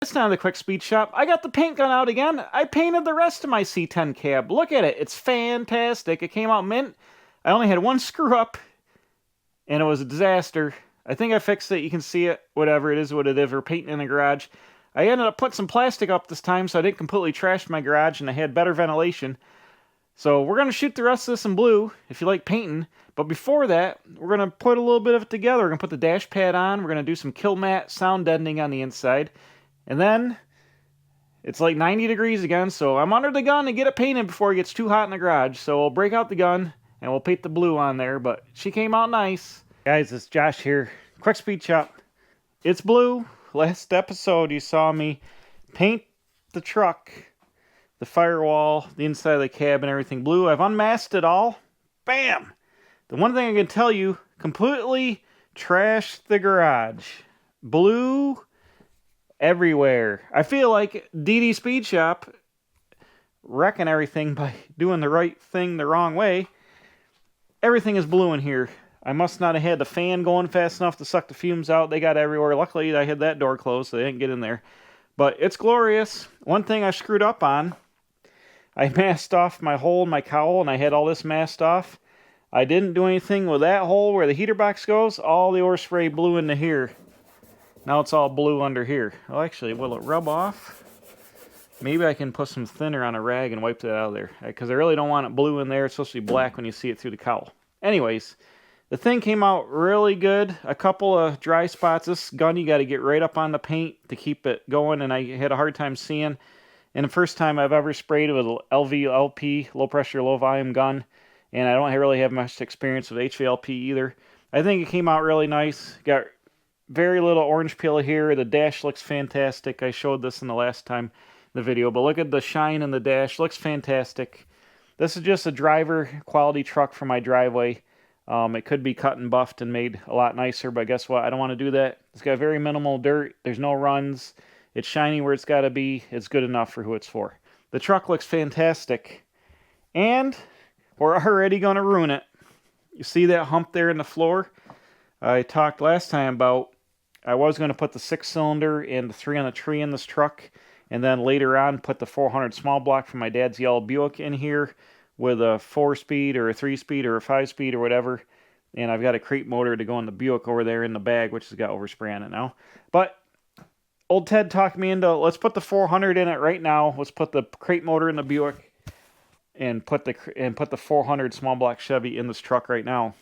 It's not the quick speed shop. I got the paint gun out again. I painted the rest of my C10 cab. Look at it. It's fantastic. It came out mint. I only had one screw up, and it was a disaster. I think I fixed it. You can see it. Whatever. It is what it is. We're painting in the garage. I ended up putting some plastic up this time, so I didn't completely trash my garage, and I had better ventilation. So we're going to shoot the rest of this in blue, if you like painting. But before that, we're going to put a little bit of it together. We're going to put the dash pad on. We're going to do some kill matte sound deadening on the inside. And then it's like 90 degrees again, so I'm under the gun to get it painted before it gets too hot in the garage. So we'll break out the gun and we'll paint the blue on there, but she came out nice. Guys, it's Josh here. Quick speed shop. It's blue. Last episode you saw me paint the truck, the firewall, the inside of the cab and everything blue. I've unmasked it all. Bam! The one thing I can tell you, completely trashed the garage. Blue everywhere. I feel like DD Speed Shop wrecking everything by doing the right thing the wrong way. Everything is blue in here. I must not have had the fan going fast enough to suck the fumes out. They got everywhere. Luckily, I had that door closed, so they didn't get in there. But it's glorious. One thing I screwed up on, I masked off my hole in my cowl, and I had all this masked off. I didn't do anything with that hole where the heater box goes. All the overspray blew into here. Now it's all blue under here. Well, actually, will it rub off? Maybe I can put some thinner on a rag and wipe that out of there. Because I really don't want it blue in there. It's supposed to be black when you see it through the cowl. Anyways, the thing came out really good. A couple of dry spots. This gun, you got to get right up on the paint to keep it going. And I had a hard time seeing. And the first time I've ever sprayed with an LVLP, low pressure, low volume gun. And I don't really have much experience with HVLP either. I think it came out really nice. Got very little orange peel here. The dash looks fantastic. I showed this in the last time in the video, but look at the shine in the dash. Looks fantastic. This is just a driver quality truck for my driveway. It could be cut and buffed and made a lot nicer, but guess what? I don't want to do that. It's got very minimal dirt. There's no runs. It's shiny where it's got to be. It's good enough for who it's for. The truck looks fantastic. And we're already going to ruin it. You see that hump there in the floor? I talked last time about I was going to put the 6-cylinder and the 3 on the tree in this truck, and then later on put the 400 small block from my dad's yellow Buick in here with a 4-speed or a 3-speed or a 5-speed or whatever. And I've got a crate motor to go in the Buick over there in the bag, which has got overspray on it now. But old Ted talked me into, let's put the 400 in it right now. Let's put the crate motor in the Buick and put the 400 small block Chevy in this truck right now.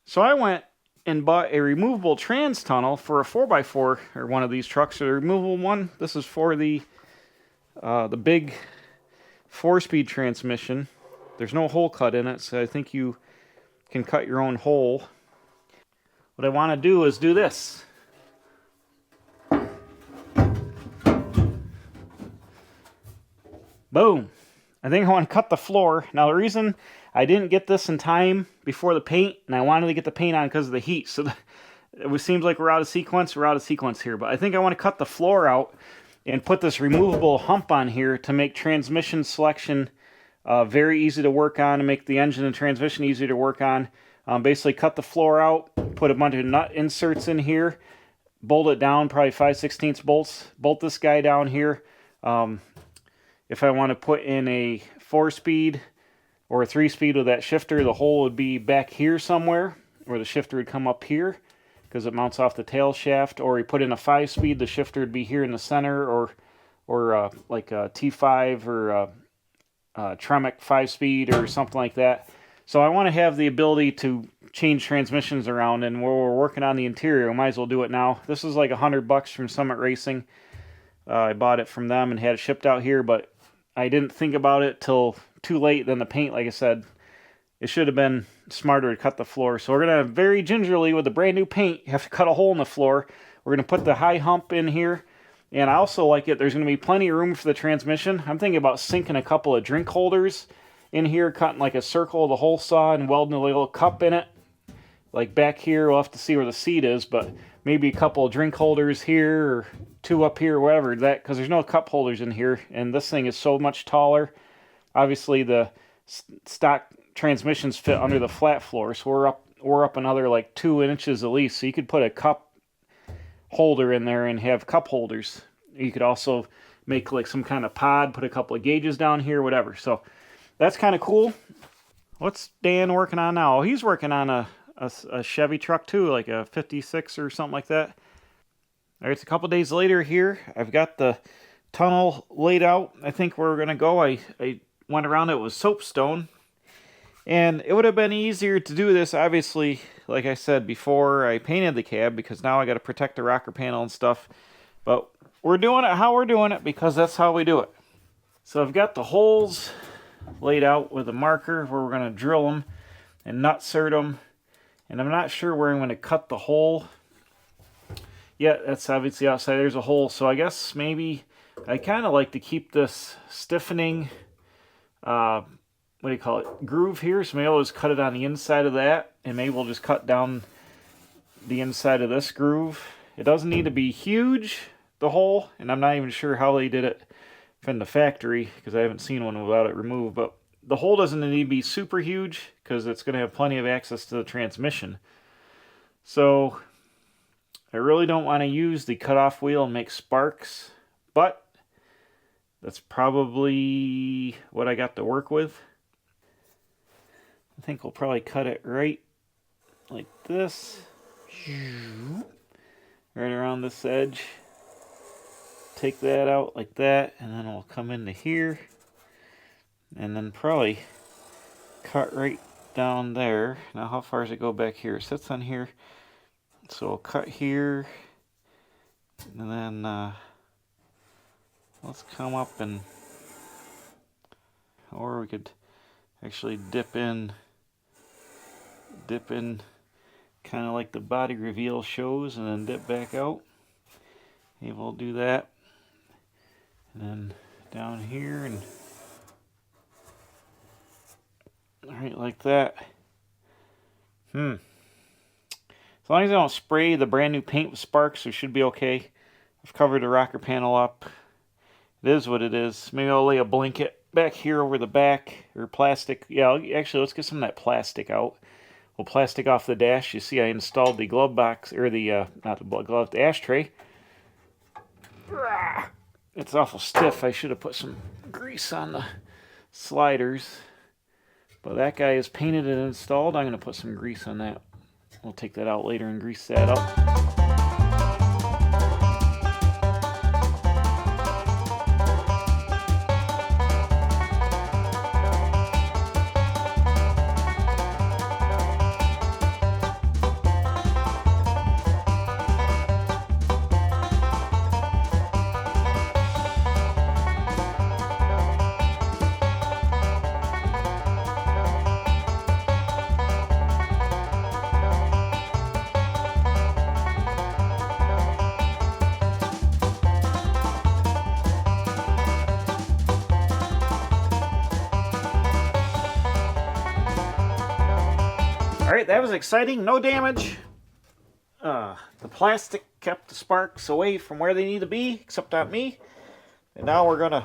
So I went and bought a removable trans tunnel for a 4x4 or one of these trucks. So the removable one, this is for the big 4-speed transmission. There's no hole cut in it, so I think you can cut your own hole. What I want to do is do this. Boom. I think I want to cut the floor. Now the reason I didn't get this in time before the paint, and I wanted to get the paint on because of the heat. So it seems like we're out of sequence. We're out of sequence here. But I think I want to cut the floor out and put this removable hump on here to make transmission selection very easy to work on and make the engine and transmission easy to work on. Basically cut the floor out, put a bunch of nut inserts in here, bolt it down, probably 5/16 bolts. Bolt this guy down here. If I want to put in a 4-speed or a 3-speed with that shifter, the hole would be back here somewhere, or the shifter would come up here because it mounts off the tail shaft. Or you put in a 5-speed, the shifter would be here in the center, or like a T5 or a Tremec 5-speed or something like that. So I want to have the ability to change transmissions around, and where we're working on the interior, we might as well do it now. This is like $100 from Summit Racing. I bought it from them and had it shipped out here, but I didn't think about it till too late. Then the paint, like I said, it should have been smarter to cut the floor. So we're going to very gingerly, with the brand new paint, have to cut a hole in the floor. We're going to put the high hump in here. And I also like it, there's going to be plenty of room for the transmission. I'm thinking about sinking a couple of drink holders in here, cutting like a circle of the hole saw and welding a little cup in it. Like back here, we'll have to see where the seat is, but maybe a couple of drink holders here, or 2 up here, whatever, that, because there's no cup holders in here, and this thing is so much taller. Obviously, the stock transmissions fit under the flat floor, so we're up another like 2 inches at least, so you could put a cup holder in there and have cup holders. You could also make like some kind of pod, put a couple of gauges down here, whatever. So that's kind of cool. What's Dan working on now? He's working on a Chevy truck too, like a 56 or something like that. All right, it's a couple days later here. I've got the tunnel laid out. I think where we're going to go. I went around it with soapstone. And it would have been easier to do this, obviously, like I said before, I painted the cab because now I got to protect the rocker panel and stuff. But we're doing it how we're doing it because that's how we do it. So I've got the holes laid out with a marker where we're going to drill them and nutsert them. And I'm not sure where I'm going to cut the hole. Yeah, that's obviously outside. There's a hole. So I guess maybe I kind of like to keep this stiffening what do you call it, groove here. So maybe I'll just cut it on the inside of that, and maybe we'll just cut down the inside of this groove. It doesn't need to be huge, the hole, and I'm not even sure how they did it from the factory because I haven't seen one without it removed, but the hole doesn't need to be super huge because it's going to have plenty of access to the transmission. So I really don't want to use the cutoff wheel and make sparks, but that's probably what I got to work with. I think we'll probably cut it right like this. Right around this edge. Take that out like that, and then we'll come into here. And then probably cut right down there. Now how far does it go back here? It sits on here. So we'll cut here. And then let's come up and, or we could actually dip in kind of like the body reveal shows, and then dip back out. Maybe we'll do that. And then down here, and right like that. As long as I don't spray the brand new paint with sparks, it should be okay. I've covered the rocker panel up. It is what it is. Maybe I'll lay a blanket back here over the back, or plastic. Yeah, actually, let's get some of that plastic out. We'll plastic off the dash. You see, I installed the glove box, or the, not the glove, the ashtray. It's awful stiff. I should have put some grease on the sliders. But that guy is painted and installed. I'm going to put some grease on that. We'll take that out later and grease that up. Alright, that was exciting. No damage. The plastic kept the sparks away from where they need to be, except on me. And now we're going to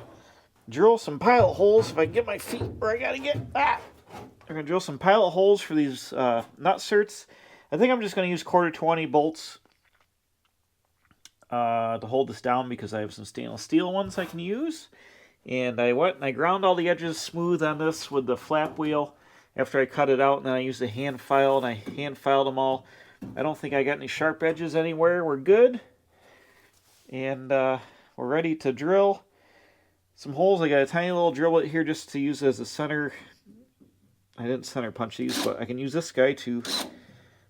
drill some pilot holes. If I can get my feet where I got to get. We're going to drill some pilot holes for these nutserts. I think I'm just going to use 1/4-20 bolts to hold this down because I have some stainless steel ones I can use. And I went and I ground all the edges smooth on this with the flap wheel after I cut it out, and then I used a hand file, and I hand filed them all. I don't think I got any sharp edges anywhere. We're good. And we're ready to drill some holes. I got a tiny little drill bit here just to use as a center. I didn't center punch these, but I can use this guy to...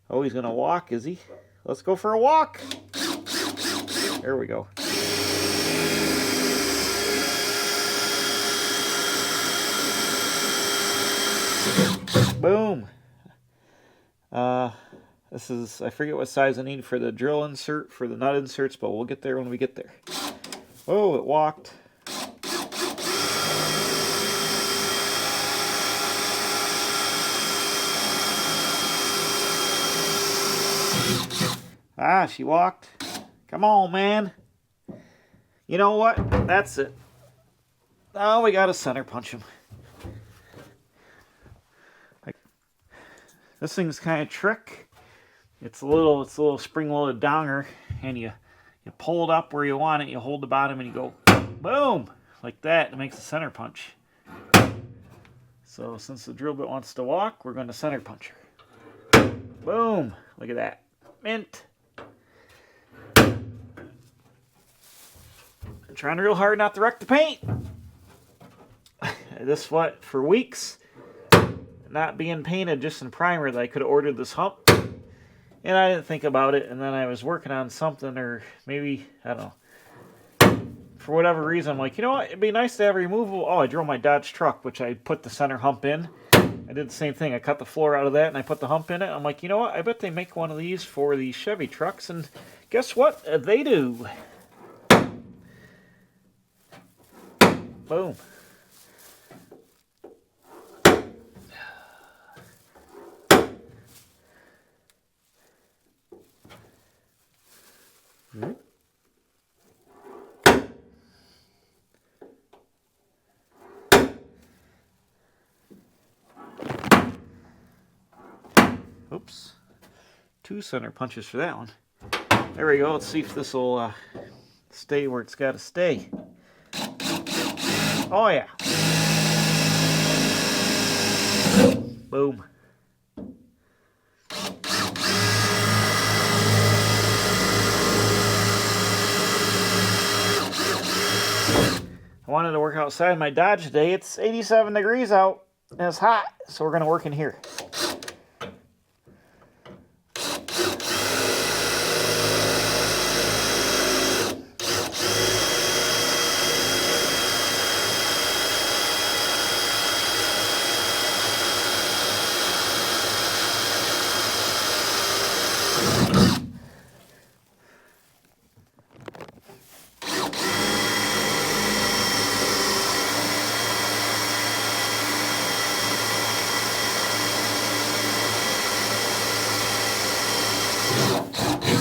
Oh, he's going to walk, is he? Let's go for a walk. There we go. Boom. This is, I forget what size I need for the drill insert, for the nut inserts, but we'll get there when we get there. Oh, it walked. Ah, she walked. Come on, man. You know what? That's it. Oh, we gotta center punch him. This thing's kind of trick. It's a little spring-loaded donger, and you You pull it up where you want it, you hold the bottom, and you go boom, like that. It makes a center punch. So since the drill bit wants to walk, we're going to center punch her. Boom, look at that. Mint. I'm trying real hard not to wreck the paint. This what, for weeks, not being painted, just in primer, that I could have ordered this hump. And I didn't think about it, and then I was working on something, or maybe, I don't know. For whatever reason, I'm like, you know what, it'd be nice to have removable. Oh, I drove my Dodge truck, which I put the center hump in. I did the same thing. I cut the floor out of that, and I put the hump in it. I'm like, you know what, I bet they make one of these for the Chevy trucks, and guess what? They do. Boom. Oops. 2 center punches for that one. There we go. Let's see if this will stay where it's got to stay. Oh, yeah. Boom. I wanted to work outside my Dodge today. It's 87 degrees out and it's hot, so we're going to work in here.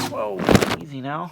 Whoa, easy now.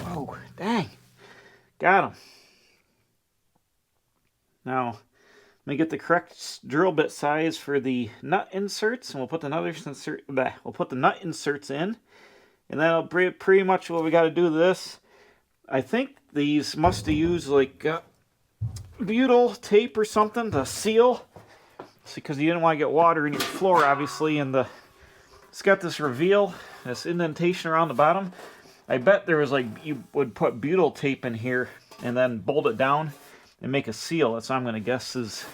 Whoa, dang. Got him. Now, let me get the correct drill bit size for the nut inserts, and we'll put the nut inserts in, and that'll be pretty much what we got to do to this. I think these must have used like butyl tape or something to seal, because you didn't want to get water in your floor, obviously, and it's got this reveal, this indentation around the bottom. I bet there was like, you would put butyl tape in here and then bolt it down and make a seal. That's what I'm going to guess is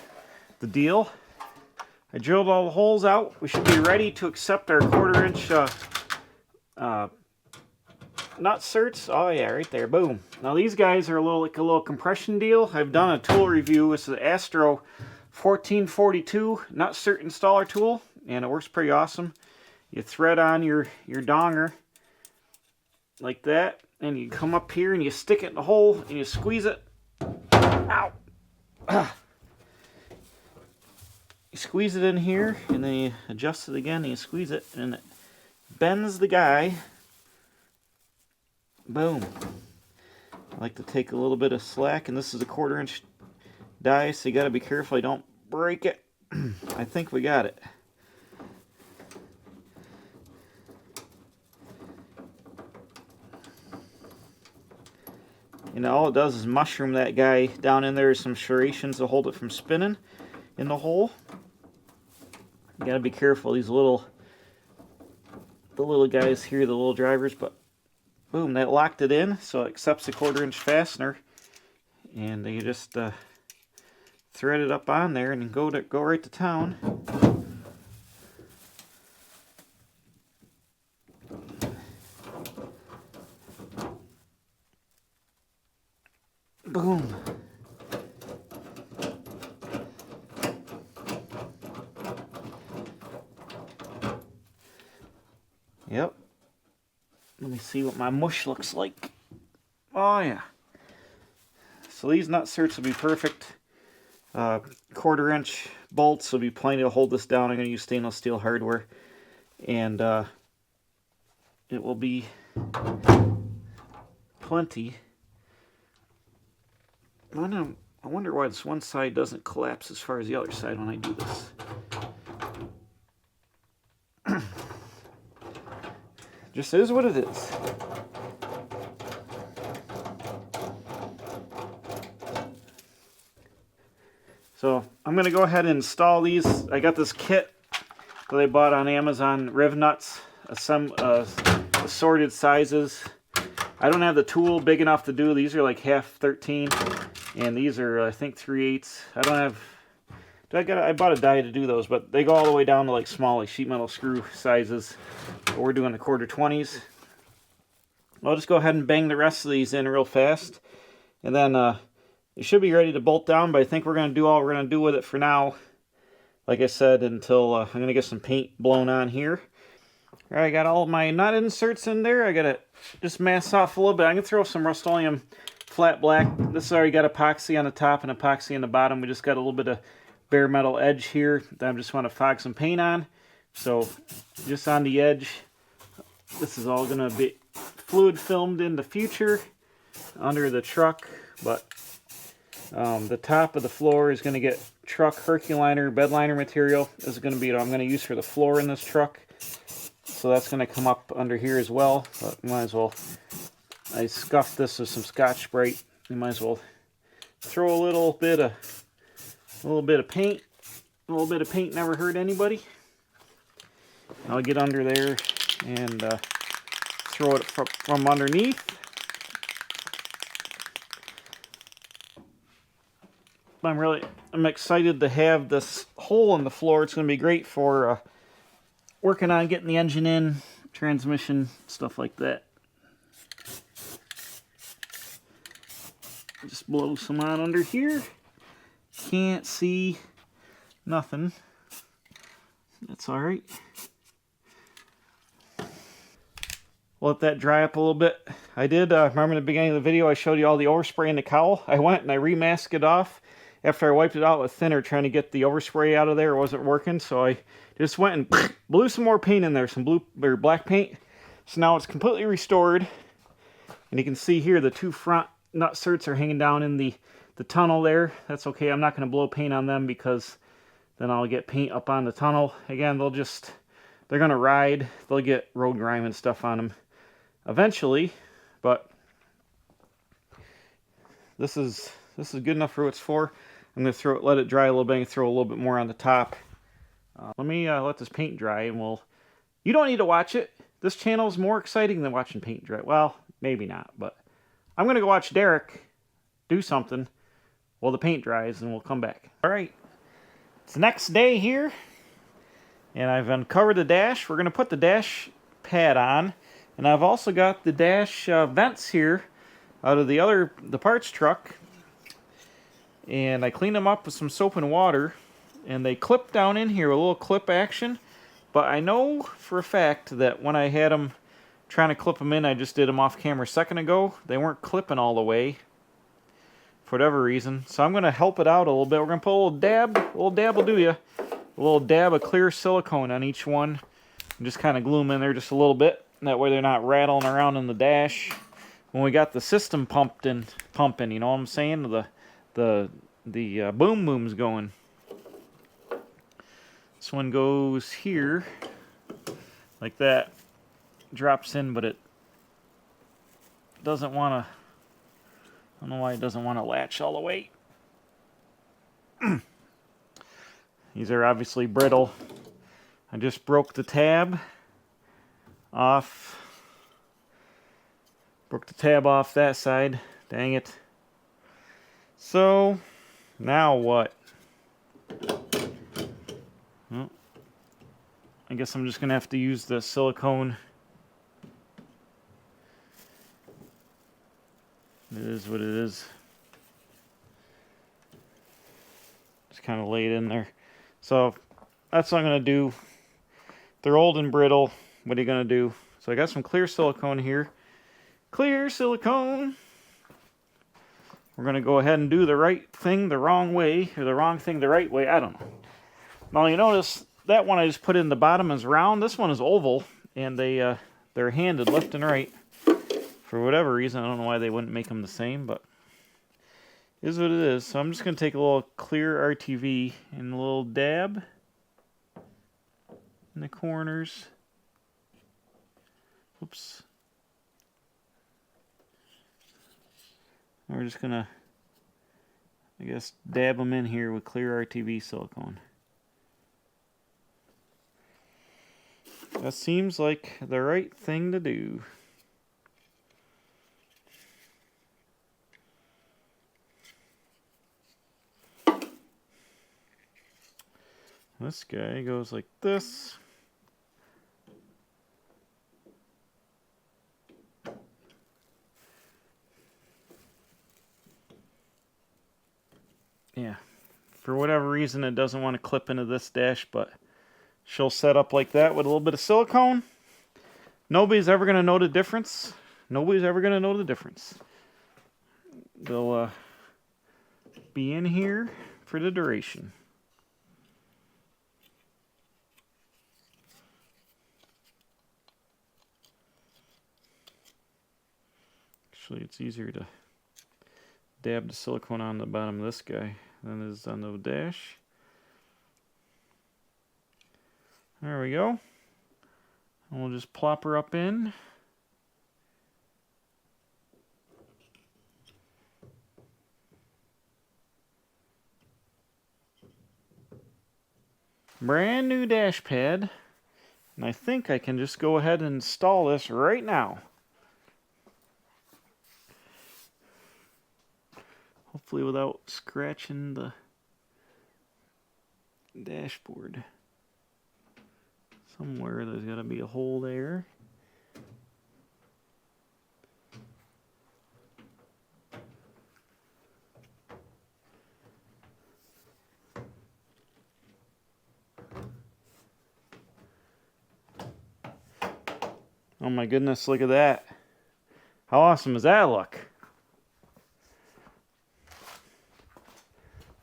the deal. I drilled all the holes out. We should be ready to accept our 1/4 inch nut certs. Oh yeah, right there, boom. Now these guys are like a little compression deal. I've done a tool review. It's the Astro 1442 nut cert installer tool, and it works pretty awesome. You thread on your donger like that, and you come up here and you stick it in the hole and you squeeze it. Ow! You squeeze it in here and then you adjust it again and you squeeze it and it bends the guy. Boom. I like to take a little bit of slack, and this is a 1/4 inch die, so you got to be careful you don't break it. I think we got it. And all it does is mushroom that guy down in there. Some serrations to hold it from spinning in the hole. You gotta be careful, these the little guys here, the little drivers, but boom, that locked it in, so it accepts the 1/4 inch fastener. And you just thread it up on there and go right to town. Boom. Let me see what my mush looks like. Oh yeah. So these nut certs will be perfect. 1/4 inch bolts will be plenty to hold this down. I'm going to use stainless steel hardware. And it will be plenty. I wonder why this one side doesn't collapse as far as the other side when I do this. Just is what it is. So I'm going to go ahead and install these. I got this kit that I bought on Amazon, riv nuts, assorted sizes. I don't have the tool big enough to do. These are like 1/2 13, and these are I think 3/8. I don't have. I bought a die to do those, but they go all the way down to like small, like sheet metal screw sizes. But we're doing the 1/4 20s. I'll just go ahead and bang the rest of these in real fast, and then it should be ready to bolt down. But I think we're going to do all we're going to do with it for now. Like I said, until I'm going to get some paint blown on here. All right, I got all my nut inserts in there. I got to just mask off a little bit. I'm going to throw some Rust-Oleum flat black. This has already got epoxy on the top and epoxy on the bottom. We just got a little bit of bare metal edge here that I just want to fog some paint on. So just on the edge, this is all going to be fluid filmed in the future under the truck, but the top of the floor is going to get truck Herculiner bed liner material. This is going to be what I'm going to use for the floor in this truck. So that's going to come up under here as well, but might as well. I scuffed this with some Scotch-Brite. You might as well throw a little bit of paint. A little bit of paint never hurt anybody. I'll get under there and throw it from underneath. I'm excited to have this hole in the floor. It's going to be great for working on getting the engine in, transmission, stuff like that. Just blow some on under here. Can't see nothing. That's all right. Let that dry up a little bit. I did, remember in the beginning of the video, I showed you all the overspray in the cowl. I went and I remasked it off after I wiped it out with thinner, trying to get the overspray out of there. It wasn't working, so I just went and blew some more paint in there, some blue or black paint. So now it's completely restored. And you can see here the two front nut certs are hanging down in the tunnel there. That's okay. I'm not going to blow paint on them because then I'll get paint up on the tunnel. Again, they're going to ride. They'll get road grime and stuff on them eventually, but this is good enough for what it's for. I'm going to let it dry a little bit and throw a little bit more on the top. Let me let this paint dry, and you don't need to watch it. This channel is more exciting than watching paint dry. Well, maybe not, but I'm going to go watch Derek do something while the paint dries, and we'll come back. All right, it's the next day here, and I've uncovered the dash. We're going to put the dash pad on, and I've also got the dash vents here out of the parts truck, and I cleaned them up with some soap and water, and they clip down in here, a little clip action. But I know for a fact that when I had them trying to clip them in, I just did them off camera a second ago, they weren't clipping all the way for whatever reason. So I'm going to help it out a little bit. We're going to put a little dab will do you. A little dab of clear silicone on each one, and just kind of glue them in there just a little bit. That way they're not rattling around in the dash when we got the system pumping, you know what I'm saying? The boom boom's going. This one goes here like that, drops in, but it doesn't want to. I don't know why it doesn't want to latch all the way. These are obviously brittle. I just broke the tab off. Broke the tab off that side. Dang it. So, now what? Well, I guess I'm just going to have to use the silicone. It is what it is. Just kind of lay it in there. So, that's what I'm going to do. They're old and brittle. What are you going to do? So I got some clear silicone here. Clear silicone. We're going to go ahead and do the right thing the wrong way, or the wrong thing the right way. I don't know. Now you notice that one I just put in the bottom is round. This one is oval, and they're handed left and right. For whatever reason, I don't know why they wouldn't make them the same, but it is what it is. So I'm just going to take a little clear RTV and a little dab in the corners. Oops. We're just going to, I guess, dab them in here with clear RTV silicone. That seems like the right thing to do. This guy goes like this. Yeah, for whatever reason it doesn't want to clip into this dash, but she'll set up like that with a little bit of silicone. Nobody's ever going to know the difference. Nobody's ever going to know the difference. They'll be in here for the duration. Actually, it's easier to dab the silicone on the bottom of this guy than it is on the dash. There we go. And we'll just plop her up in. Brand new dash pad. And I think I can just go ahead and install this right now. Hopefully without scratching the dashboard. Somewhere there's got to be a hole there. Oh my goodness, look at that. How awesome does that look?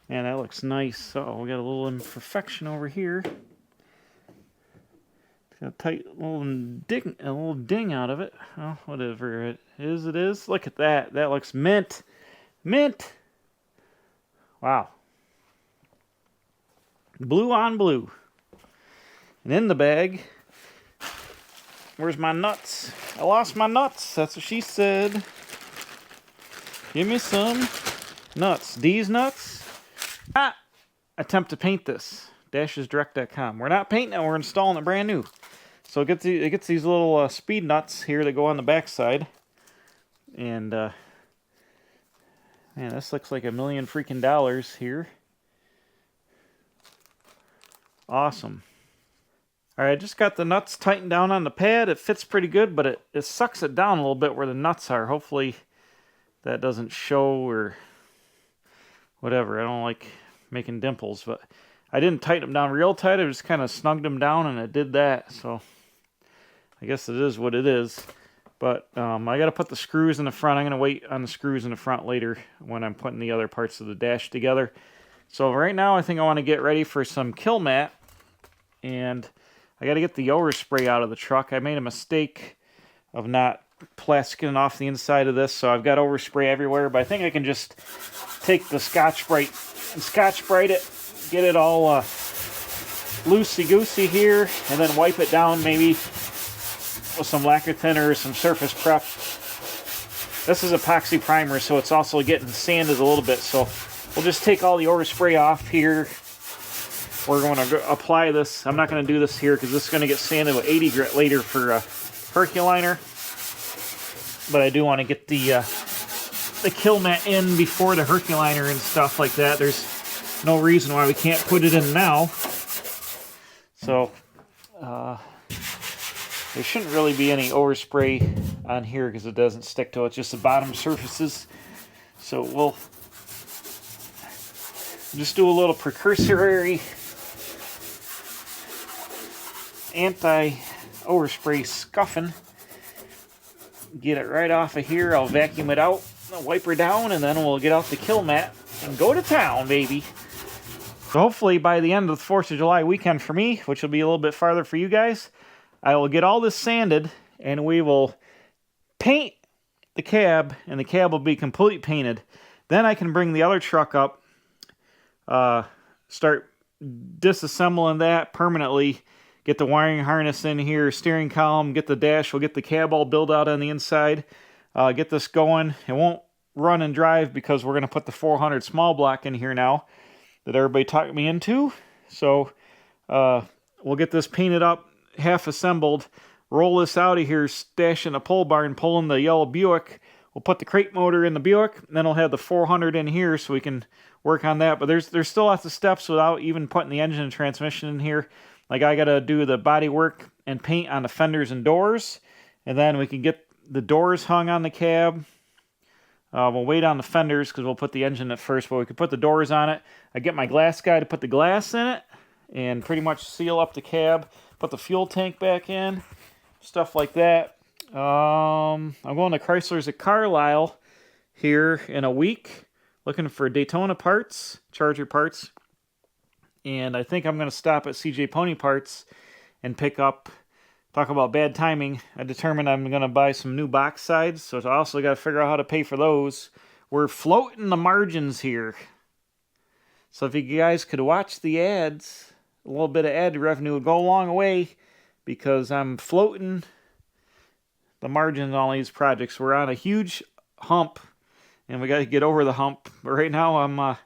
Man, that looks nice. Oh, we got a little imperfection over here. Got a tight little ding out of it. Oh, whatever it is, it is. Look at that. That looks mint. Mint. Wow. Blue on blue. And in the bag, where's my nuts? I lost my nuts. That's what she said. Give me some nuts. These nuts. Attempt to paint this. Dashesdirect.com. We're not painting it, we're installing it brand new. So it gets these little speed nuts here that go on the back side. And man, this looks like $1 million freaking dollars here. Awesome. Alright, I just got the nuts tightened down on the pad. It fits pretty good, but it sucks it down a little bit where the nuts are. Hopefully that doesn't show or whatever. I don't like making dimples, but I didn't tighten them down real tight. I just kind of snugged them down and it did that. So I guess it is what it is. But I got to put the screws in the front. I'm going to wait on the screws in the front later when I'm putting the other parts of the dash together. So right now I think I want to get ready for some kill mat. And I got to get the overspray out of the truck. I made a mistake of not plasticking off the inside of this. So I've got overspray everywhere. But I think I can just take the Scotch-Brite and Scotch-Brite it. Get it all loosey-goosey here. And then wipe it down maybe with some lacquer thinner or some surface prep. This is epoxy primer, so it's also getting sanded a little bit. So we'll just take all the overspray off here. We're going to apply this. I'm not going to do this here because this is going to get sanded with 80 grit later for Herculiner. But I do want to get the kill mat in before the Herculiner and stuff like that. There's no reason why we can't put it in now. So there shouldn't really be any overspray on here because it doesn't stick to it. It's just the bottom surfaces. So we'll just do a little precursory anti-overspray scuffing get it right off of here. I'll vacuum it out, I'll wipe her down, and then we'll get out the kill mat and go to town, baby. So hopefully by the end of the 4th of July weekend for me, which will be a little bit farther for you guys, I will get all this sanded, and we will paint the cab, and the cab will be completely painted. Then I can bring the other truck up, start disassembling that permanently, get the wiring harness in here, steering column, get the dash, we'll get the cab all built out on the inside, get this going. It won't run and drive because we're going to put the 400 small block in here now that everybody talked me into. So we'll get this painted up, half assembled, roll this out of here, stash in a pole barn, pull in the yellow Buick. We'll put the crate motor in the Buick, and then we'll have the 400 in here so we can work on that. But there's still lots of steps without even putting the engine and transmission in here. Like I got to do the body work and paint on the fenders and doors, and then we can get the doors hung on the cab. We'll wait on the fenders because we'll put the engine at first, but we can put the doors on it. I get my glass guy to put the glass in it and pretty much seal up the cab, put the fuel tank back in, stuff like that. I'm going to Chrysler's at Carlisle here in a week, looking for Daytona parts, Charger parts, and I think I'm going to stop at CJ Pony Parts and pick up. Talk about bad timing. I determined I'm going to buy some new box sides, so I also got to figure out how to pay for those. We're floating the margins here. So if you guys could watch the ads, a little bit of ad revenue would go a long way because I'm floating the margins on all these projects. We're on a huge hump, and we got to get over the hump. But right now I'm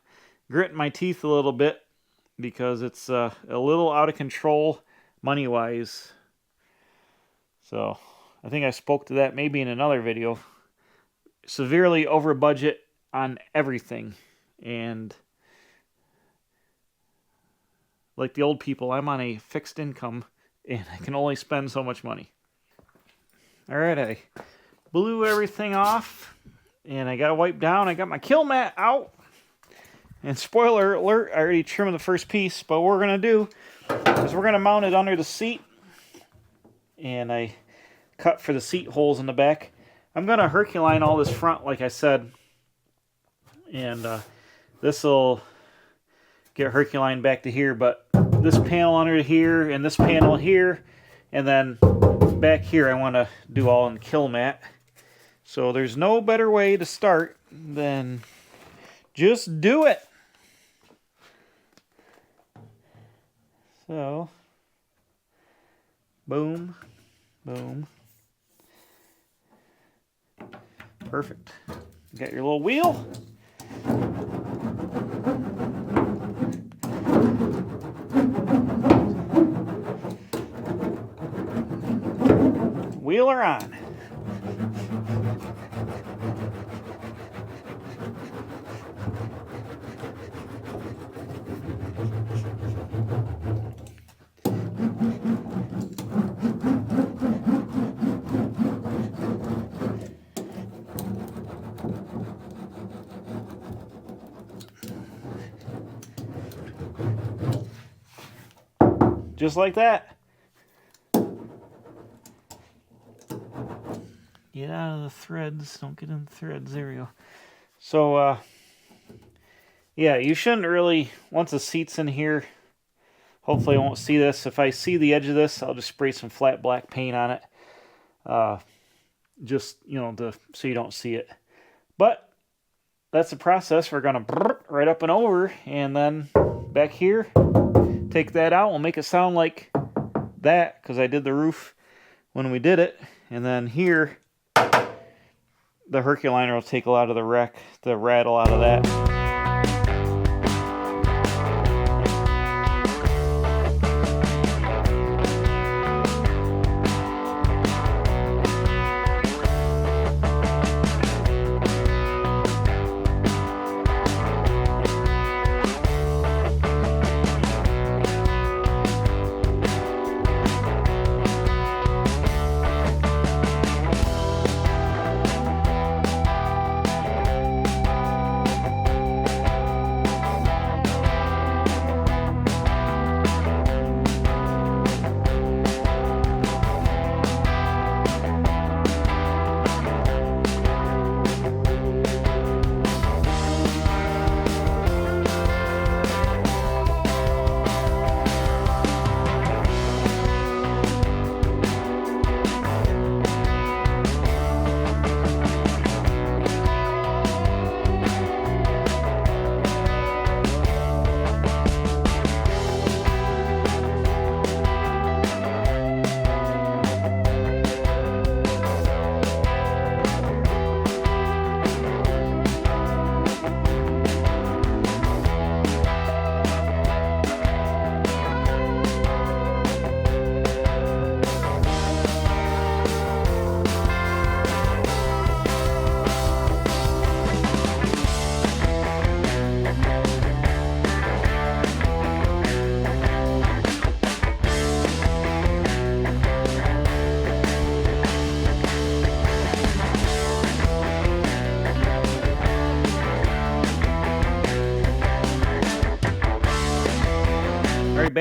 gritting my teeth a little bit because it's a little out of control money-wise. So I think I spoke to that maybe in another video. Severely over budget on everything. And like the old people, I'm on a fixed income and I can only spend so much money. All right, I blew everything off and I got to wipe down. I got my kill mat out. And spoiler alert, I already trimmed the first piece. But what we're going to do is we're going to mount it under the seat. And I cut for the seat holes in the back. I'm going to Herculine all this front, like I said. And this will get Herculine back to here. But this panel under here and this panel here. And then back here I want to do all in kill mat. So there's no better way to start than just do it. So, boom. Boom. Perfect. You got your little wheel. Wheeler on. Just like that. Get out of the threads. Don't get in the threads. There we go. So, yeah, you shouldn't really, once the seat's in here, hopefully I won't see this. If I see the edge of this, I'll just spray some flat black paint on it. Just, so you don't see it. But that's the process. We're going to right up and over, and then back here, take that out. We'll make it sound like that because I did the roof when we did it. And then here, the Herculiner will take a lot of the wreck, the rattle out of that.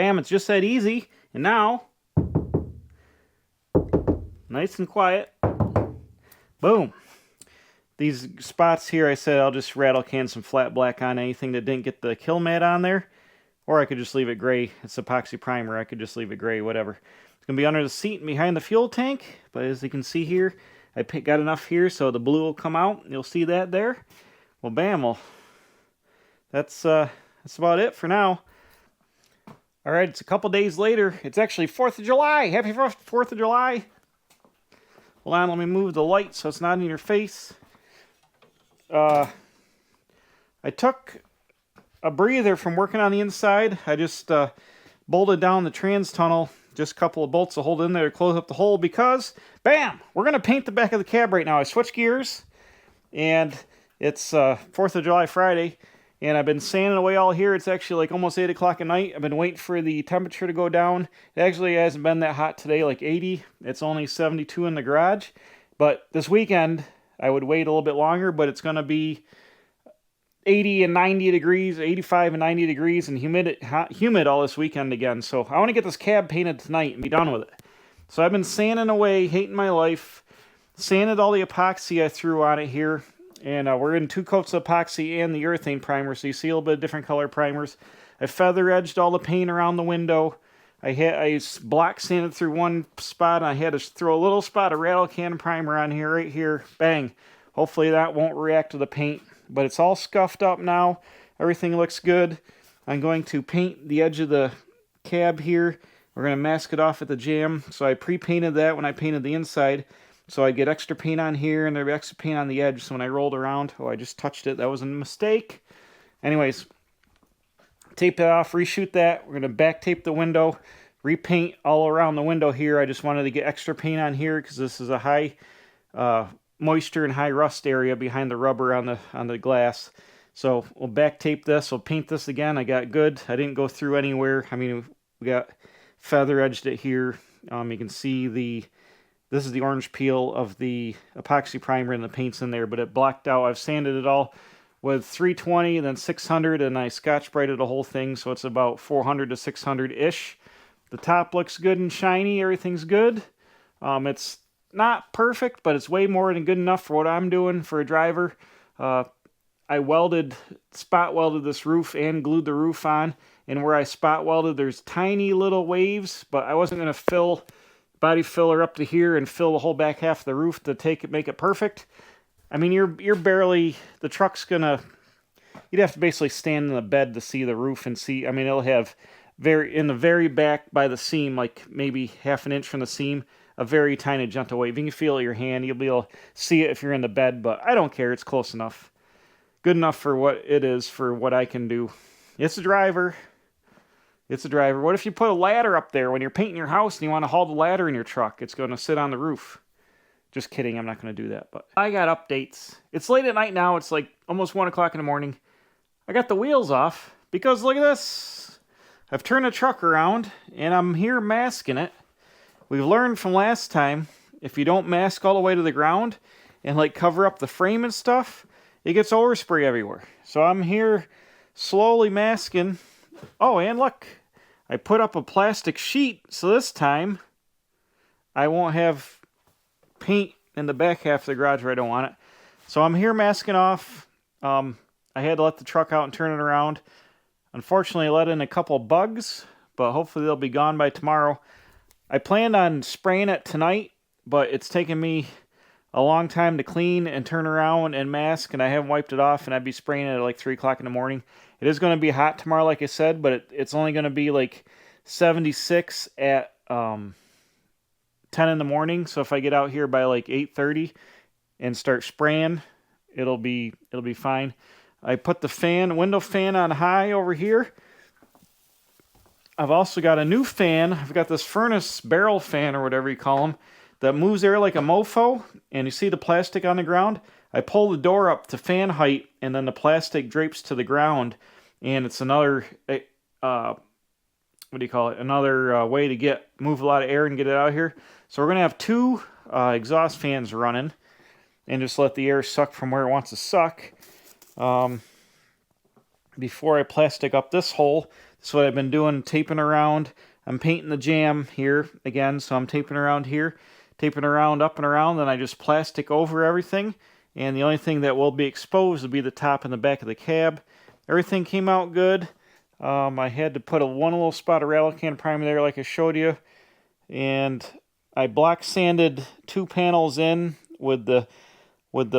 bam, it's just that easy. And now, nice and quiet, boom. These spots here, I said I'll just rattle can some flat black on anything that didn't get the kill mat on there. Or I could just leave it gray. It's epoxy primer. I could just leave it gray, whatever. It's going to be under the seat and behind the fuel tank. But as you can see here, I got enough here so the blue will come out. You'll see that there. Well, bam. Well, that's about it for now. All right, it's a couple days later. It's actually 4th of July. Happy 4th of July. Hold on, let me move the light so it's not in your face. I took a breather from working on the inside. I just bolted down the trans tunnel, just a couple of bolts to hold in there to close up the hole because, bam, we're going to paint the back of the cab right now. I switched gears, and it's 4th of July Friday, and I've been sanding away all here. It's actually like almost 8 o'clock at night. I've been waiting for the temperature to go down. It actually hasn't been that hot today, like 80. It's only 72 in the garage. But this weekend, I would wait a little bit longer, but it's going to be 80 and 90 degrees, 85 and 90 degrees, and humid all this weekend again. So I want to get this cab painted tonight and be done with it. So I've been sanding away, hating my life. Sanded all the epoxy I threw on it here. And we're in 2 coats of epoxy and the urethane primer, so you see a little bit of different color primers. I feather edged all the paint around the window. I block sanded through one spot, and I had to throw a little spot of rattle can primer on here, right here. Bang. Hopefully that won't react to the paint. But it's all scuffed up now. Everything looks good. I'm going to paint the edge of the cab here. We're going to mask it off at the jam. So I pre-painted that when I painted the inside. So I get extra paint on here, and there'd be extra paint on the edge. So when I rolled around, oh, I just touched it. That was a mistake. Anyways, tape that off, reshoot that. We're going to back tape the window, repaint all around the window here. I just wanted to get extra paint on here because this is a high moisture and high rust area behind the rubber on the glass. So we'll back tape this. We'll paint this again. I got good. I didn't go through anywhere. I mean, we got feather edged it here. You can see this is the orange peel of the epoxy primer and the paint's in there, but it blocked out. I've sanded it all with 320, then 600, and I Scotch-Brighted the whole thing, so it's about 400 to 600-ish. The top looks good and shiny. Everything's good. It's not perfect, but it's way more than good enough for what I'm doing for a driver. I spot welded this roof and glued the roof on, and where I spot welded, there's tiny little waves, but I wasn't going to fill body filler up to here and fill the whole back half of the roof to make it perfect. I mean, you're barely, the truck's gonna, you'd have to basically stand in the bed to see the roof and see. I mean, it'll have in the very back by the seam, like maybe half an inch from the seam, a very tiny gentle wave. You can feel it in your hand. You'll be able to see it if you're in the bed, but I don't care. It's close enough. Good enough for what it is, for what I can do. It's a driver. It's a driver. What if you put a ladder up there when you're painting your house and you want to haul the ladder in your truck? It's going to sit on the roof. Just kidding. I'm not going to do that. But I got updates. It's late at night now. It's like almost 1 o'clock in the morning. I got the wheels off because look at this. I've turned the truck around and I'm here masking it. We've learned from last time, if you don't mask all the way to the ground and like cover up the frame and stuff, it gets overspray everywhere. So I'm here slowly masking. Oh, and look. I put up a plastic sheet, so this time I won't have paint in the back half of the garage where I don't want it. So I'm here masking off. I had to let the truck out and turn it around. Unfortunately, I let in a couple bugs, but hopefully they'll be gone by tomorrow. I planned on spraying it tonight, but it's taken me a long time to clean and turn around and mask, and I haven't wiped it off, and I'd be spraying it at like 3 o'clock in the morning. It is going to be hot tomorrow, like I said, but it's only going to be like 76 at 10 in the morning. So if I get out here by like 8:30 and start spraying, it'll be fine. I put the window fan on high over here. I've also got a new fan. I've got this furnace barrel fan or whatever you call them that moves air like a mofo. And you see the plastic on the ground? I pull the door up to fan height, and then the plastic drapes to the ground, and it's another, another way to move a lot of air and get it out of here. So we're going to have 2 exhaust fans running, and just let the air suck from where it wants to suck. Before I plastic up this hole, That's what I've been doing, taping around. I'm painting the jamb here again, so I'm taping around here, taping around up and around, then I just plastic over everything, and the only thing that will be exposed will be the top and the back of the cab. Everything came out good. I had to put one little spot of rattle can primer there like I showed you, and I block sanded 2 panels in with the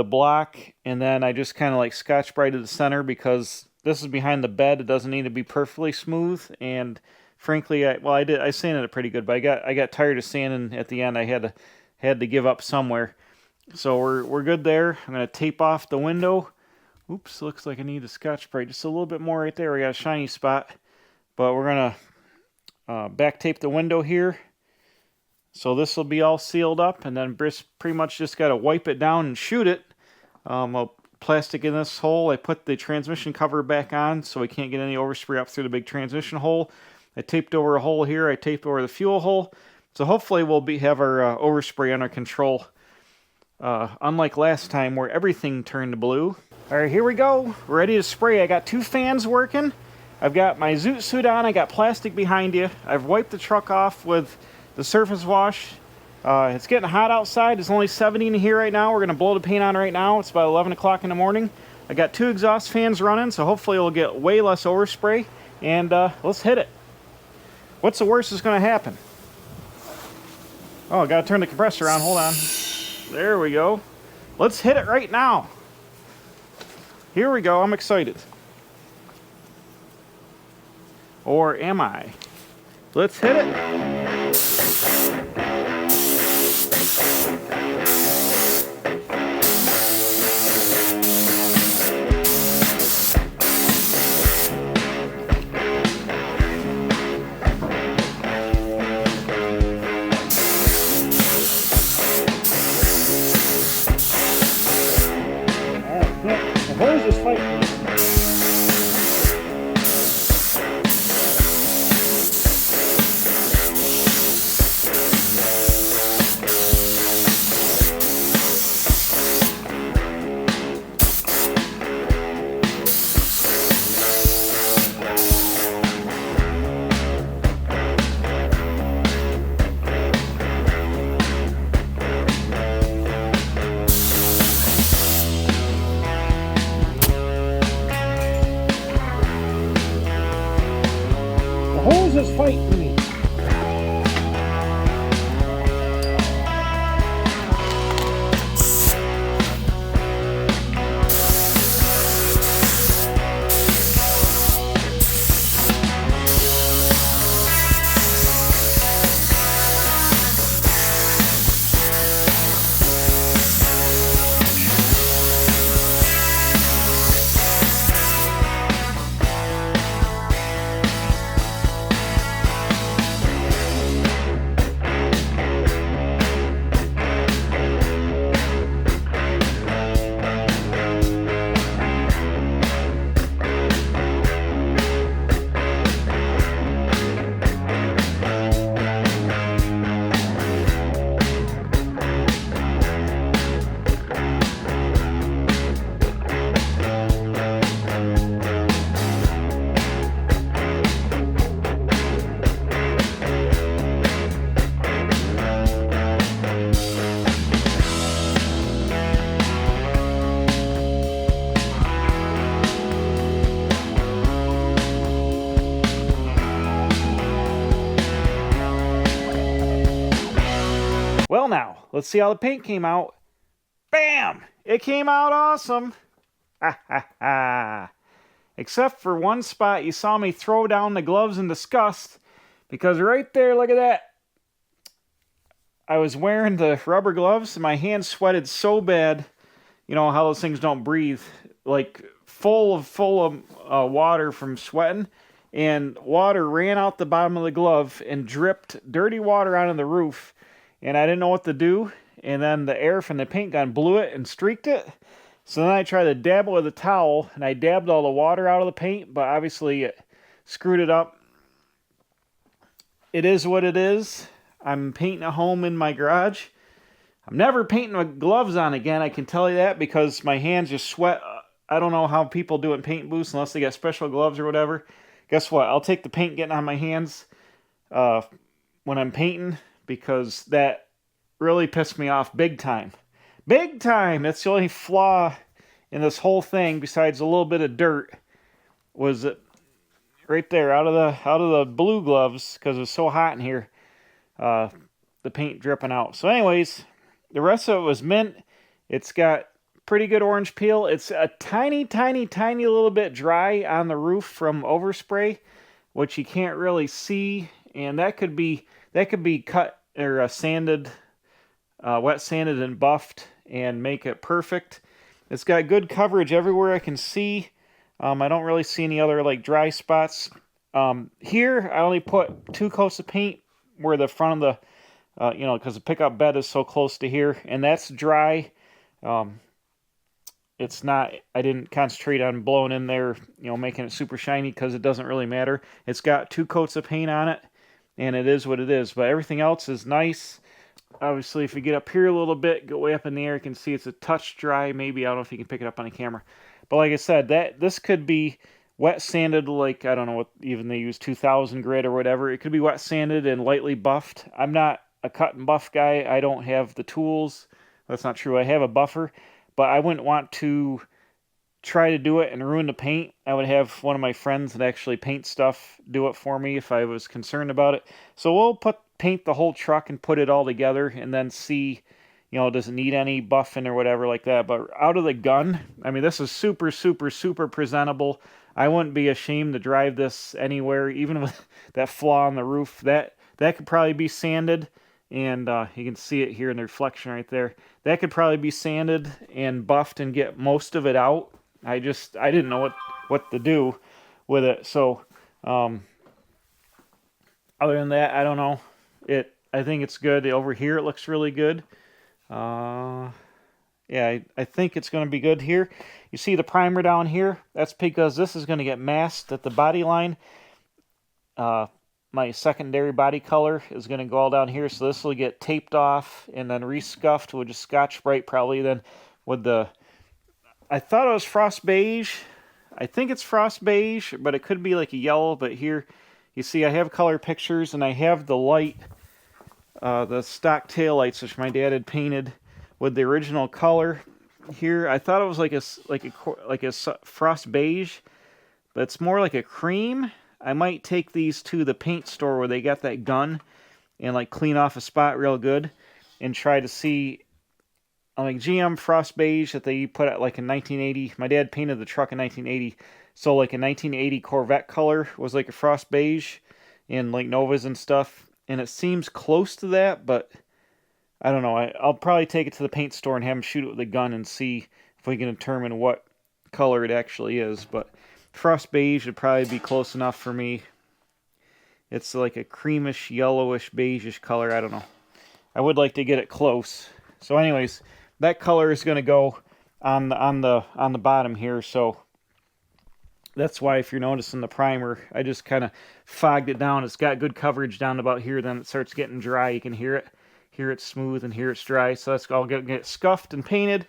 block, and then I just kind of like Scotch Brighted the center because this is behind the bed. It doesn't need to be perfectly smooth, and frankly, I sanded it pretty good, but I got tired of sanding at the end. I had to give up somewhere. So we're good there. I'm gonna tape off the window. Oops, looks like I need the Scotch Brite just a little bit more right there. We got a shiny spot, but we're gonna back tape the window here. So this will be all sealed up, and then pretty much just got to wipe it down and shoot it. I'll plastic in this hole. I put the transmission cover back on so we can't get any overspray up through the big transmission hole. I taped over a hole here. I taped over the fuel hole. So hopefully we'll have our overspray under control. Unlike last time where everything turned blue. All right, here we go. We're ready to spray. I got 2 fans working. I've got my zoot suit on. I got plastic behind you. I've wiped the truck off with the surface wash. It's getting hot outside. It's only 70 in here right now. We're going to blow the paint on right now. It's about 11 o'clock in the morning. I got 2 exhaust fans running, so hopefully it'll get way less overspray. And let's hit it. What's the worst that's going to happen? Oh, I got to turn the compressor on. Hold on. There we go. Let's hit it right now. Here we go. I'm excited. Or am I? Let's hit it. Where's this fight? The hose is fighting me. Well now, let's see how the paint came out. Bam! It came out awesome. Ha ha ha. Except for one spot you saw me throw down the gloves in disgust. Because right there, look at that. I was wearing the rubber gloves and my hands sweated so bad. You know how those things don't breathe. Like full of water from sweating. And water ran out the bottom of the glove and dripped dirty water onto the roof. And I didn't know what to do. And then the air from the paint gun blew it and streaked it. So then I tried to dab it with a towel. And I dabbed all the water out of the paint. But obviously it screwed it up. It is what it is. I'm painting a home in my garage. I'm never painting with gloves on again. I can tell you that. Because my hands just sweat. I don't know how people do it in paint booths. Unless they got special gloves or whatever. guess what? I'll take the paint getting on my hands when I'm painting, because that really pissed me off big time. Big time! That's the only flaw in this whole thing, besides a little bit of dirt, was it right there out of the blue gloves, because it was so hot in here. The paint dripping out. So anyways, the rest of it was mint. It's got pretty good orange peel. It's a tiny little bit dry on the roof from overspray, which you can't really see, and that could be cut or sanded, wet sanded and buffed and make it perfect. It's got good coverage everywhere I can see. I don't really see any other like dry spots. Here I only put 2 coats of paint where the front of the because the pickup bed is so close to here, and that's dry. It's not, I didn't concentrate on blowing in there, making it super shiny, because it doesn't really matter. It's got 2 coats of paint on it, and it is what it is. But everything else is nice. Obviously, if you get up here a little bit, go way up in the air, you can see it's a touch dry. Maybe, I don't know if you can pick it up on the camera. But like I said, this could be wet sanded, like, I don't know what, even they use 2000 grit or whatever. It could be wet sanded and lightly buffed. I'm not a cut and buff guy. I don't have the tools. That's not true. I have a buffer, but I wouldn't want to try to do it and ruin the paint. I would have one of my friends that actually paint stuff do it for me if I was concerned about it. So we'll paint the whole truck and put it all together, and then see, does it need any buffing or whatever like that. But out of the gun, I mean, this is super presentable. I wouldn't be ashamed to drive this anywhere, even with that flaw on the roof. That could probably be sanded, and you can see it here in the reflection right there. That could probably be sanded and buffed and get most of it out. I didn't know what to do with it. So other than that, I don't know. I think it's good. Over here it looks really good. Yeah, I think it's going to be good here. You see the primer down here? That's because this is going to get masked at the body line. My secondary body color is going to go all down here, so this will get taped off and then rescuffed with just Scotch-Brite, probably then with the, I thought it was frost beige. I think it's frost beige, but it could be like a yellow. But here, you see I have color pictures, and I have the light, the stock tail lights, which my dad had painted with the original color. Here, I thought it was like a frost beige, but it's more like a cream. I might take these to the paint store where they got that gun and like clean off a spot real good and try to see, like GM frost beige that they put out like in 1980. My dad painted the truck in 1980. So like a 1980 Corvette color was like a frost beige in like Novas and stuff. And it seems close to that, but I don't know. I'll probably take it to the paint store and have them shoot it with a gun and see if we can determine what color it actually is. But frost beige would probably be close enough for me. It's like a creamish, yellowish, beigeish color. I don't know. I would like to get it close. So anyways, that color is going to go on the bottom here. So that's why, if you're noticing the primer, I just kind of fogged it down. It's got good coverage down about here. Then it starts getting dry. You can hear it. Here it's smooth and here it's dry. So that's all going to get scuffed and painted.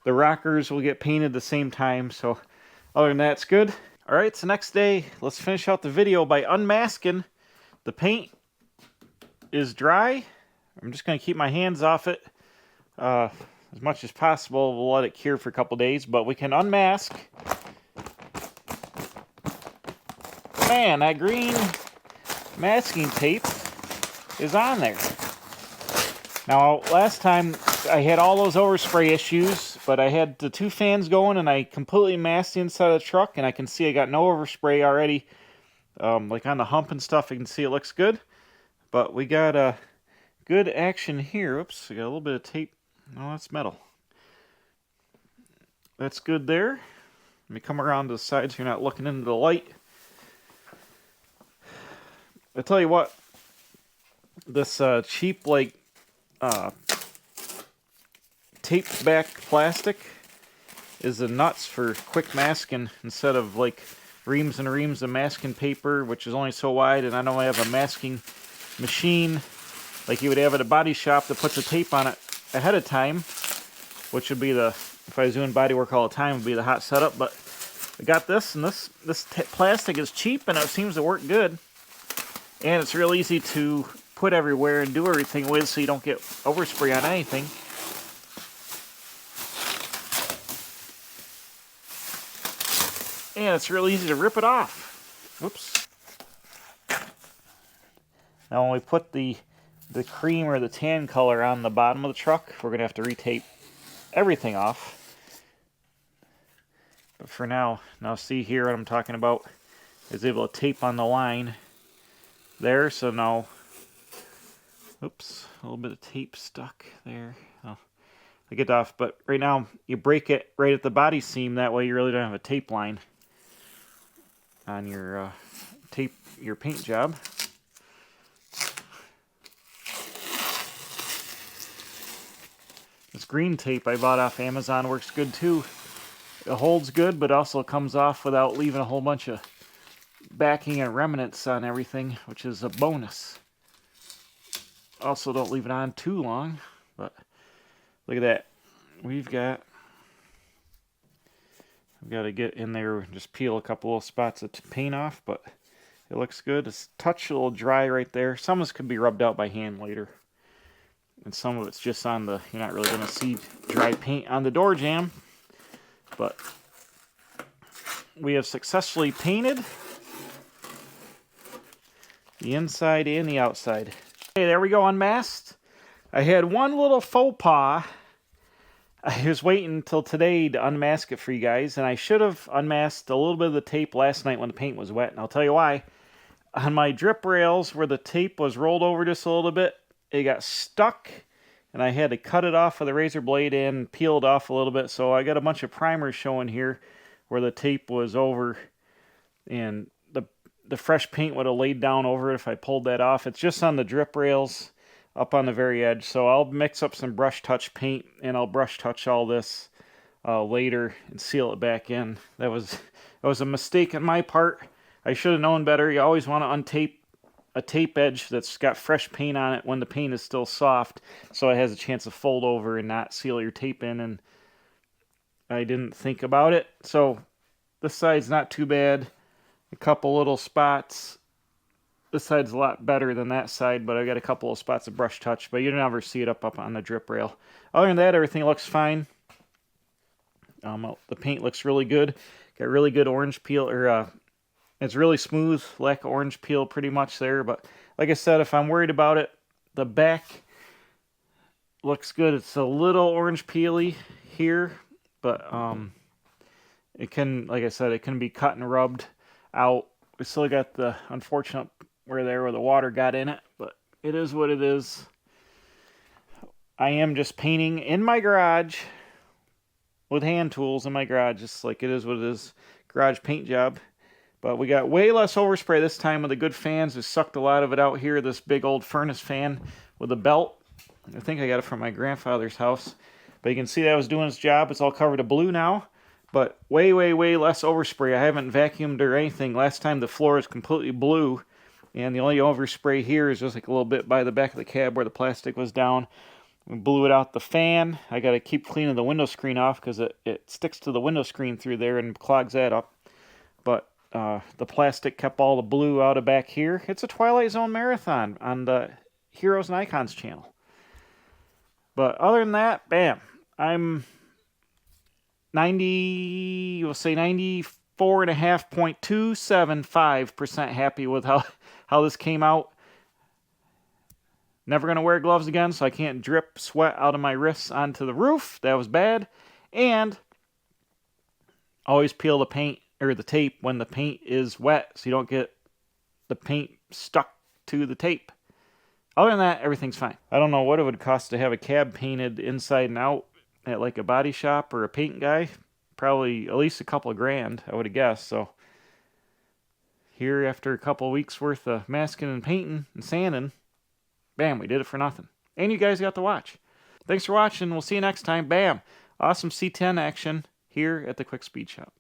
The rockers will get painted the same time. So other than that, it's good. All right, it's the next day. Let's finish out the video by unmasking. The paint is dry. I'm just going to keep my hands off it as much as possible. We'll let it cure for a couple days, but we can unmask. Man, that green masking tape is on there. Now, last time I had all those overspray issues, but I had the 2 fans going and I completely masked the inside of the truck, and I can see I got no overspray already. Like on the hump and stuff, you can see it looks good. But we got a good action here. Oops, I got a little bit of tape. No, that's metal. That's good there. Let me come around to the side so you're not looking into the light. I tell you what, this cheap, like, taped back plastic is the nuts for quick masking instead of like reams and reams of masking paper, which is only so wide. And I don't have a masking machine like you would have at a body shop that puts the tape on it ahead of time, which would be the, if I was doing body work all the time, would be the hot setup. But I got this, and this plastic is cheap, and it seems to work good. And it's real easy to put everywhere and do everything with, so you don't get overspray on anything. And it's real easy to rip it off. Oops. Now when we put the cream or the tan color on the bottom of the truck, we're going to have to retape everything off. But for now see here what I'm talking about. Is able to tape on the line there, so now, oops, a little bit of tape stuck there. Oh, I get off, but right now you break it right at the body seam, that way you really don't have a tape line on your paint job. This green tape I bought off Amazon works good too. It holds good, but also comes off without leaving a whole bunch of backing and remnants on everything, which is a bonus. Also, don't leave it on too long, but look at that. I've got to get in there and just peel a couple little spots of paint off, but it looks good. It's touch a little dry right there. Some of this could be rubbed out by hand later. And some of it's just on the, you're not really going to see dry paint on the door jamb. But we have successfully painted the inside and the outside. Okay, there we go, unmasked. I had one little faux pas. I was waiting until today to unmask it for you guys, and I should have unmasked a little bit of the tape last night when the paint was wet, and I'll tell you why. On my drip rails where the tape was rolled over just a little bit, it got stuck, and I had to cut it off with a razor blade and peel it off a little bit. So I got a bunch of primers showing here where the tape was over, and the fresh paint would have laid down over it if I pulled that off. It's just on the drip rails up on the very edge. So I'll mix up some brush touch paint, and I'll brush touch all this later and seal it back in. That was a mistake on my part. I should have known better. You always want to untape a tape edge that's got fresh paint on it when the paint is still soft, so it has a chance to fold over and not seal your tape in, and I didn't think about it. So this side's not too bad. A couple little spots. This side's a lot better than that side, but I got a couple of spots of brush touch, but you don't ever see it up on the drip rail. Other than that, everything looks fine. The paint looks really good. Got really good orange peel, or it's really smooth, lack of orange peel pretty much there. But like I said, if I'm worried about it, the back looks good. It's a little orange peely here, but it can, like I said, it can be cut and rubbed out. We still got the unfortunate where the water got in it, but it is what it is. I am just painting in my garage with hand tools in my garage, just like it is what it is. Garage paint job. But we got way less overspray this time with the good fans. We sucked a lot of it out here. This big old furnace fan with a belt. I think I got it from my grandfather's house. But you can see that was doing its job. It's all covered in blue now. But way, way, way less overspray. I haven't vacuumed or anything. Last time the floor was completely blue. And the only overspray here is just like a little bit by the back of the cab where the plastic was down. We blew it out the fan. I got to keep cleaning the window screen off because it sticks to the window screen through there and clogs that up. But the plastic kept all the blue out of back here. It's a Twilight Zone marathon on the Heroes and Icons channel. But other than that, bam. I'm 94.275% happy with how this came out. Never going to wear gloves again, so I can't drip sweat out of my wrists onto the roof. That was bad. And always peel the paint or the tape when the paint is wet, so you don't get the paint stuck to the tape. Other than that, everything's fine. I don't know what it would cost to have a cab painted inside and out at like a body shop or a paint guy. Probably at least a couple of grand, I would have guessed. So here, after a couple of weeks worth of masking and painting and sanding, bam, we did it for nothing. And you guys got to watch. Thanks for watching. We'll see you next time. Bam. Awesome C10 action here at the Quick Speed Shop.